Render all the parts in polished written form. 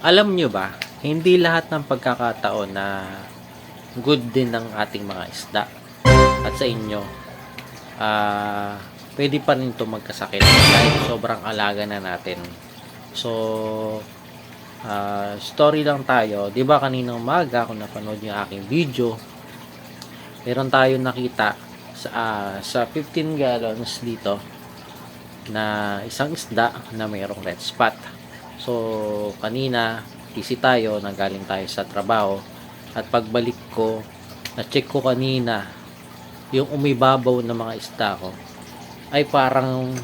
Alam nyo ba, hindi lahat ng pagkakataon na good din ng ating mga isda. At sa inyo, pwede pa rin ito magkasakit kahit sobrang alaga na natin. So, story lang tayo. 'Di ba kaninang umaga kung napanood yung aking video, meron tayong nakita sa 15 gallons dito na isang isda na mayroong red spot. So, kanina, busy tayo, nanggaling tayo sa trabaho. At pagbalik ko, na-check ko kanina, yung umibabaw na mga isda ko, ay parang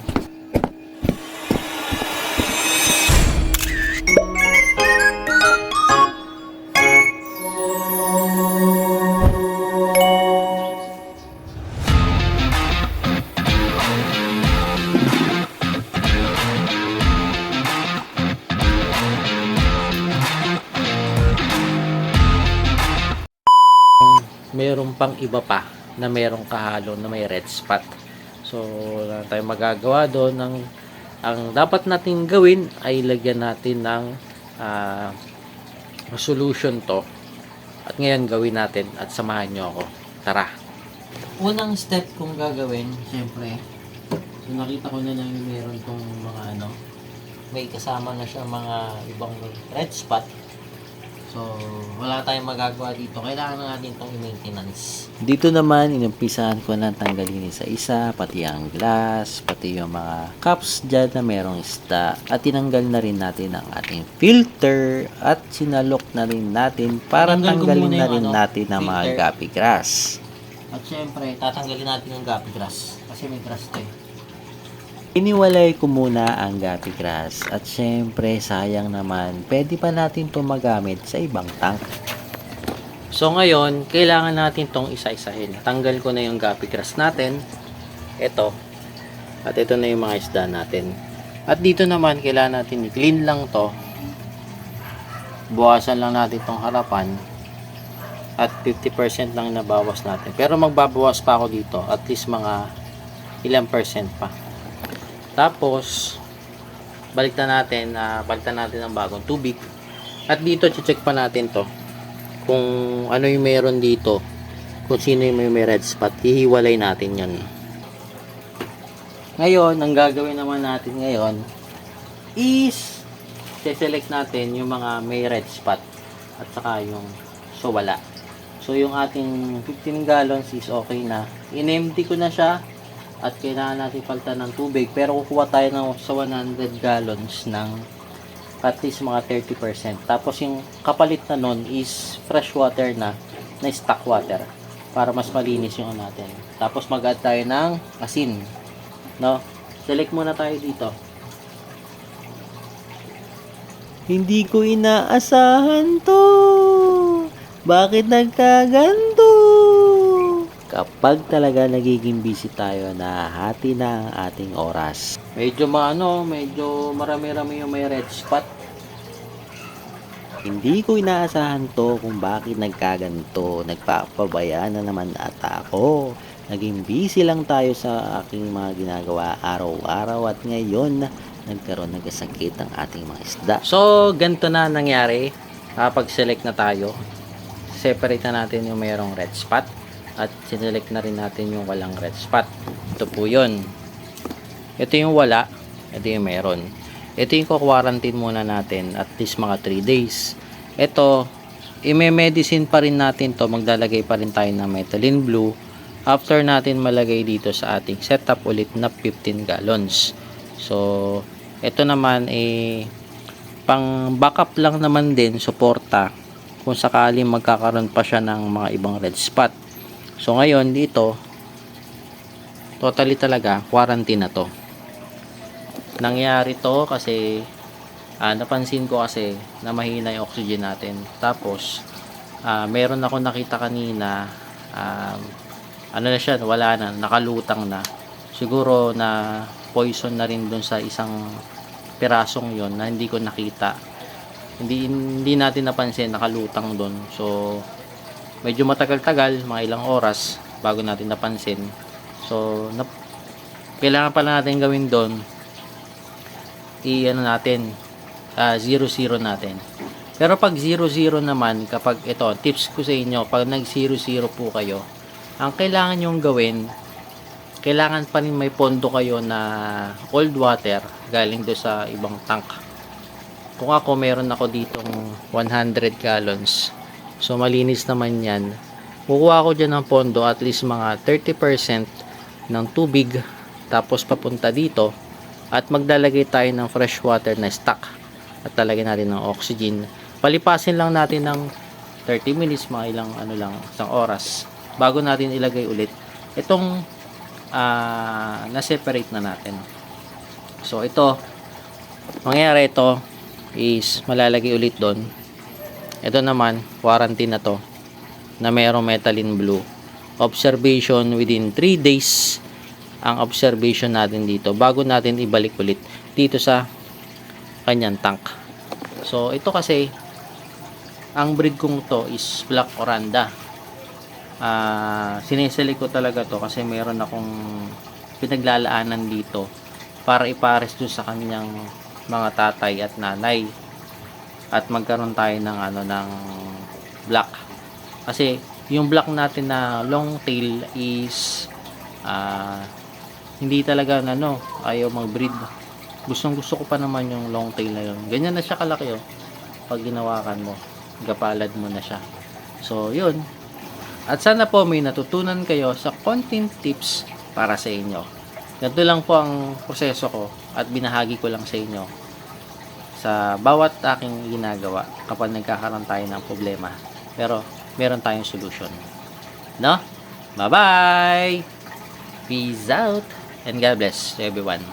meron pang iba pa na merong kahalo na may red spot. So, wala na tayong magagawa doon. Ang dapat natin gawin ay lagyan natin ng solution to. At ngayon gawin natin at samahan nyo ako. Tara! Unang step kong gagawin, syempre, so nakita ko na lang meron tong mga may kasama na siya mga ibang red spot. So, wala tayong magagawa dito. Kailangan na natin itong i-maintenance. Dito naman, inumpisahan ko na tanggalin isa-isa, pati ang glass, pati yung mga cups dyan na merong isda. At tinanggal na rin natin ang ating filter at sinalok na rin natin para tanggalin na rin natin ang mga guppy grass. At syempre, tatanggalin natin yung guppy grass kasi may grass to eh. Iniwalay ko muna ang guppy grass at syempre sayang naman, pwede pa natin ito magamit sa ibang tank. So ngayon, kailangan natin itong isa-isahin. Tanggal ko na yung guppy grass natin. Ito. At ito na yung mga isda natin. At dito naman, kailangan natin i-clean lang to. Buwasan lang natin itong harapan. At 50% lang nabawas natin. Pero magbabawas pa ako dito. At least mga ilang percent pa. Tapos, balikan natin ng bagong tubig. At dito, check pa natin to. Kung ano yung meron dito. Kung sino yung may red spot. Hihiwalay natin yan. Ngayon, ang gagawin naman natin ngayon is select natin yung mga may red spot. At saka yung wala. So, yung ating 15 gallons is okay na. In-empty ko na siya. At kailangan natin palitan ng tubig, pero kukuha tayo sa 100 gallons ng at least mga 30%. Tapos yung kapalit na nun is fresh water na stock water para mas malinis yung natin. Tapos mag-add tayo ng asin, no? Select muna tayo dito. Hindi ko inaasahan to. Bakit nagkaganto? Kapag talaga nagiging busy tayo, nahati na ang ating oras. Medyo medyo marami-rami yung may red spot. Hindi ko inaasahan to kung bakit nagkaganto. Nagpapabaya na naman ata ako. Naging busy lang tayo sa aking mga ginagawa araw-araw at ngayon nagkasakit ang ating mga isda. So, ganito na nangyari. Kapag select na tayo, separate na natin yung mayroong red spot. At sinelect na rin natin yung walang red spot. Ito po yun. Ito yung wala. Ito yung meron. Ito yung quarantine muna natin. At least mga 3 days. Ito, i-medicine pa rin natin to. Maglalagay pa rin tayo ng methylene blue. After natin malagay dito sa ating setup ulit na 15 gallons. So, ito naman pang backup lang naman din. Suporta. Kung sakaling magkakaroon pa siya ng mga ibang red spot. So ngayon dito totally talaga quarantine na to. Nangyari to kasi napansin ko kasi na mahina yung oxygen natin. Tapos meron ako nakita kanina ano na siya, wala na, nakalutang na. Siguro na poison na rin dun sa isang pirasong yon na hindi ko nakita. Hindi natin napansin, nakalutang dun. So medyo matagal-tagal, mga ilang oras bago natin napansin. So, kailangan pala natin gawin doon, i-ano natin, 0-0 natin. Pero pag 0-0 naman, kapag ito, tips ko sa inyo, pag nag 0-0 po kayo, ang kailangan nyong gawin, kailangan pa rin may pondo kayo na cold water galing do sa ibang tank. Kung ako, meron ako ditong 100 gallons. So, malinis naman yan. Kukuha ko dyan ng pondo at least mga 30% ng tubig. Tapos, papunta dito. At maglalagay tayo ng fresh water na stock. At lalagyan natin ng oxygen. Palipasin lang natin ng 30 minutes, mga ilang isang oras. Bago natin ilagay ulit. Itong na-separate na natin. So, ito. Mangyayari ito is malalagay ulit doon. Ito naman, warranty na to na mayroong methylene blue. Observation within 3 days ang observation natin dito bago natin ibalik ulit dito sa kanyang tank. So, ito kasi ang breed kong to is Black Oranda. Sineselect ko talaga to kasi meron akong pinaglalaanan dito para ipares doon sa kanyang mga tatay at nanay at magkaroon tayo ng ng black. Kasi yung black natin na long tail is hindi talaga ayaw mag-breed. Gusto ko pa naman yung long tail na yun. Ganyan na siya kalaki pag ginawakan mo, gapalad mo na siya. So yun. At sana po may natutunan kayo sa content tips para sa inyo. Ganito lang po ang proseso ko at binahagi ko lang sa inyo sa bawat aking ginagawa kapag nagkakaroon tayo ng problema. Pero meron tayong solution. No? Bye-bye! Peace out and God bless everyone.